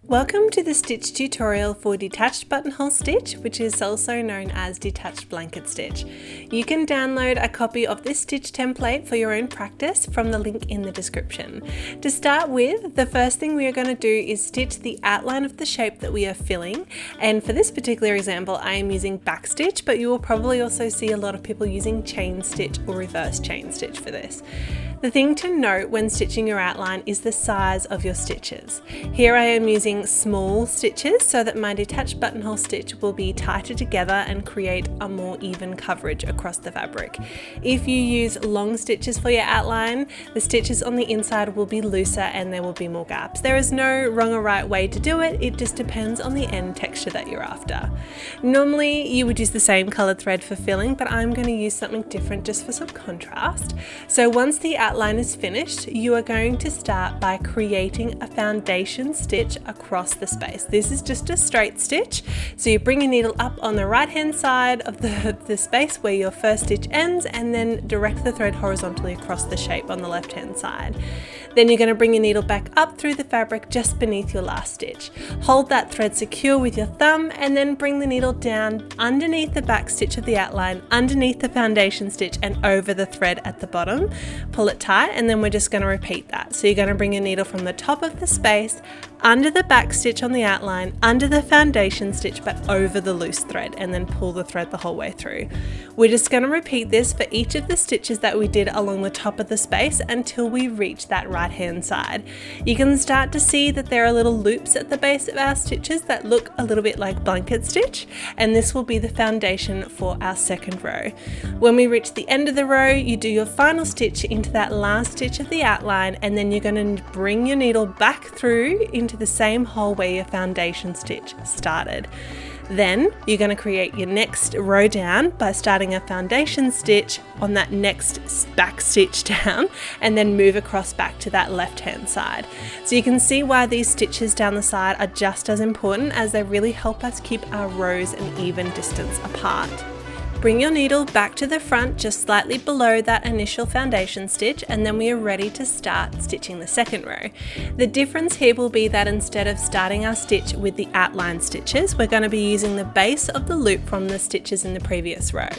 Welcome to the stitch tutorial for detached buttonhole stitch, which is also known as detached blanket stitch. You can download a copy of this stitch template for your own practice from the link in the description. To start with, the first thing we are going to do is stitch the outline of the shape that we are filling, and for this particular example I am using backstitch, but you will probably also see a lot of people using chain stitch or reverse chain stitch for this. The thing to note when stitching your outline is the size of your stitches. Here I am using small stitches so that my detached buttonhole stitch will be tighter together and create a more even coverage across the fabric. If you use long stitches for your outline, the stitches on the inside will be looser and there will be more gaps. There is no wrong or right way to do it, it just depends on the end texture that you're after. Normally you would use the same coloured thread for filling, but I'm going to use something different just for some contrast. So once the outline is finished, you are going to start by creating a foundation stitch across the space. This is just a straight stitch, so you bring your needle up on the right hand side of the space where your first stitch ends, and then direct the thread horizontally across the shape on the left hand side. Then you're going to bring your needle back up through the fabric just beneath your last stitch. Hold that thread secure with your thumb and then bring the needle down underneath the back stitch of the outline, underneath the foundation stitch and over the thread at the bottom. Pull it tight, and then we're just going to repeat that. So you're going to bring your needle from the top of the space, under the back stitch on the outline, under the foundation stitch but over the loose thread, and then pull the thread the whole way through. We're just going to repeat this for each of the stitches that we did along the top of the space until we reach that right hand side. You can start to see that there are little loops at the base of our stitches that look a little bit like blanket stitch, and this will be the foundation for our second row. When we reach the end of the row, you do your final stitch into that last stitch of the outline, and then you're going to bring your needle back through into the same hole where your foundation stitch started. Then you're going to create your next row down by starting a foundation stitch on that next back stitch down, and then move across back to that left hand side. So you can see why these stitches down the side are just as important, as they really help us keep our rows an even distance apart. Bring your needle back to the front just slightly below that initial foundation stitch, and then we are ready to start stitching the second row. The difference here will be that instead of starting our stitch with the outline stitches, we're going to be using the base of the loop from the stitches in the previous row.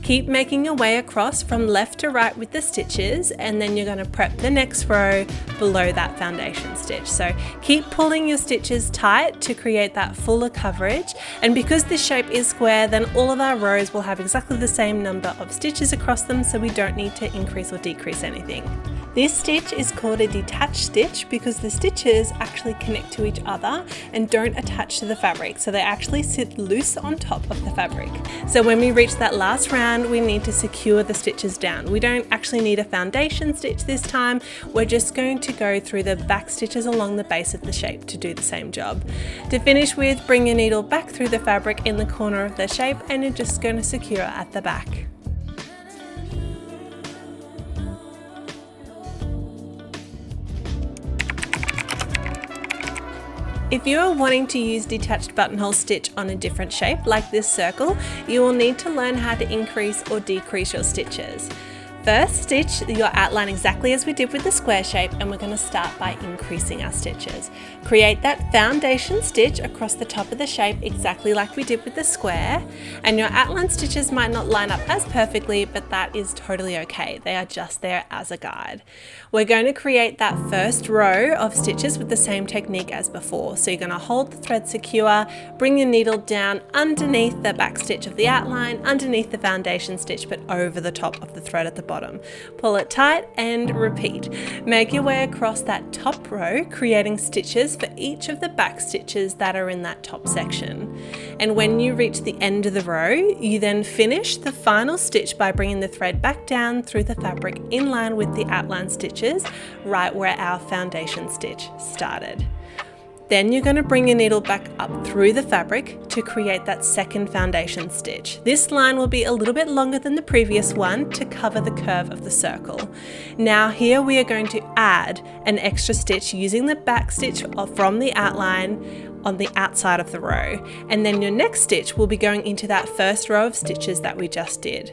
Keep making your way across from left to right with the stitches, and then you're going to prep the next row below that foundation stitch. So keep pulling your stitches tight to create that fuller coverage, and because this shape is square, then all of our rows will have exactly the same number of stitches across them, so we don't need to increase or decrease anything. This stitch is called a detached stitch because the stitches actually connect to each other and don't attach to the fabric, so they actually sit loose on top of the fabric. So when we reach that last round, we need to secure the stitches down. We don't actually need a foundation stitch this time, we're just going to go through the back stitches along the base of the shape to do the same job. To finish with, bring your needle back through the fabric in the corner of the shape, and you're just going to secure at the back. If you are wanting to use detached buttonhole stitch on a different shape, like this circle, you will need to learn how to increase or decrease your stitches. First, stitch your outline exactly as we did with the square shape, and we're going to start by increasing our stitches. Create that foundation stitch across the top of the shape exactly like we did with the square, and your outline stitches might not line up as perfectly, but that is totally okay. They are just there as a guide. We're going to create that first row of stitches with the same technique as before. So you're going to hold the thread secure, bring your needle down underneath the back stitch of the outline, underneath the foundation stitch, but over the top of the thread at the bottom. Pull it tight and repeat. Make your way across that top row, creating stitches for each of the back stitches that are in that top section. And when you reach the end of the row, you then finish the final stitch by bringing the thread back down through the fabric in line with the outline stitches, right where our foundation stitch started. Then you're going to bring your needle back up through the fabric to create that second foundation stitch. This line will be a little bit longer than the previous one to cover the curve of the circle. Now here we are going to add an extra stitch using the back stitch from the outline on the outside of the row, and then your next stitch will be going into that first row of stitches that we just did.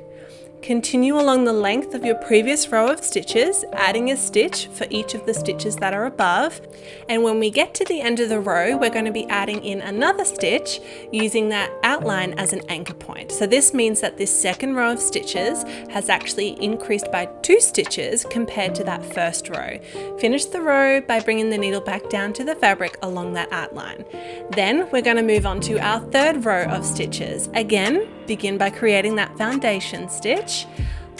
Continue along the length of your previous row of stitches, adding a stitch for each of the stitches that are above. And when we get to the end of the row, we're going to be adding in another stitch using that outline as an anchor point. So this means that this second row of stitches has actually increased by 2 stitches compared to that first row. Finish the row by bringing the needle back down to the fabric along that outline. Then we're going to move on to our third row of stitches. Again, begin by creating that foundation stitch,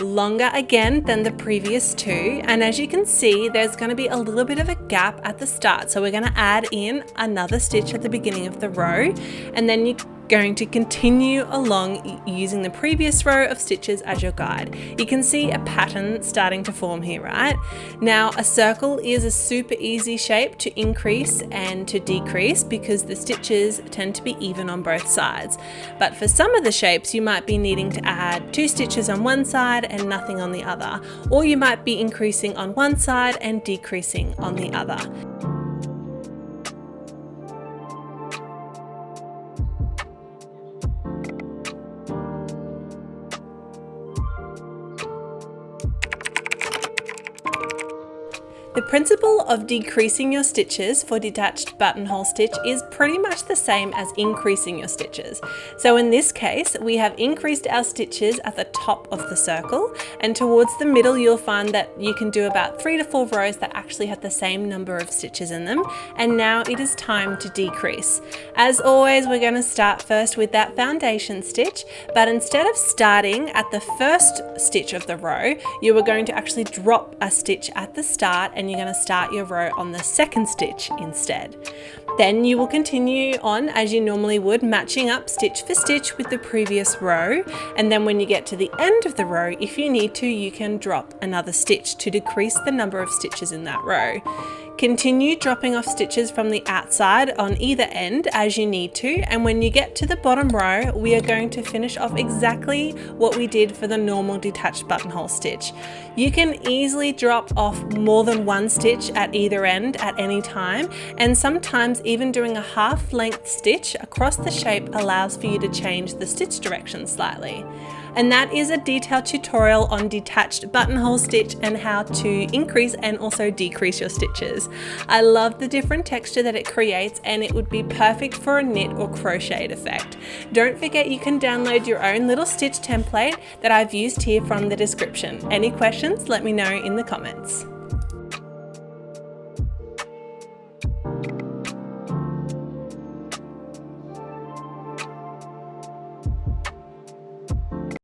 longer again than the previous 2, and as you can see, there's going to be a little bit of a gap at the start, so we're going to add in another stitch at the beginning of the row, and then you're going to continue along using the previous row of stitches as your guide. You can see a pattern starting to form here, right? Now, a circle is a super easy shape to increase and to decrease because the stitches tend to be even on both sides. But for some of the shapes, you might be needing to add 2 stitches on one side and nothing on the other, or you might be increasing on one side and decreasing on the other. The principle of decreasing your stitches for detached buttonhole stitch is pretty much the same as increasing your stitches. So in this case, we have increased our stitches at the top of the circle, and towards the middle you'll find that you can do about 3 to 4 rows that actually have the same number of stitches in them, and now it is time to decrease. As always, we're going to start first with that foundation stitch, but instead of starting at the first stitch of the row, you are going to actually drop a stitch at the start, and you're going to start your row on the second stitch instead. Then you will continue on as you normally would, matching up stitch for stitch with the previous row, and then when you get to the end of the row, if you need to, you can drop another stitch to decrease the number of stitches in that row. Continue dropping off stitches from the outside on either end as you need to, and when you get to the bottom row, we are going to finish off exactly what we did for the normal detached buttonhole stitch. You can easily drop off more than 1 stitch at either end at any time, and sometimes even doing a half length stitch across the shape allows for you to change the stitch direction slightly. And that is a detailed tutorial on detached buttonhole stitch and how to increase and also decrease your stitches. I love the different texture that it creates, and it would be perfect for a knit or crocheted effect. Don't forget you can download your own little stitch template that I've used here from the description. Any questions, let me know in the comments.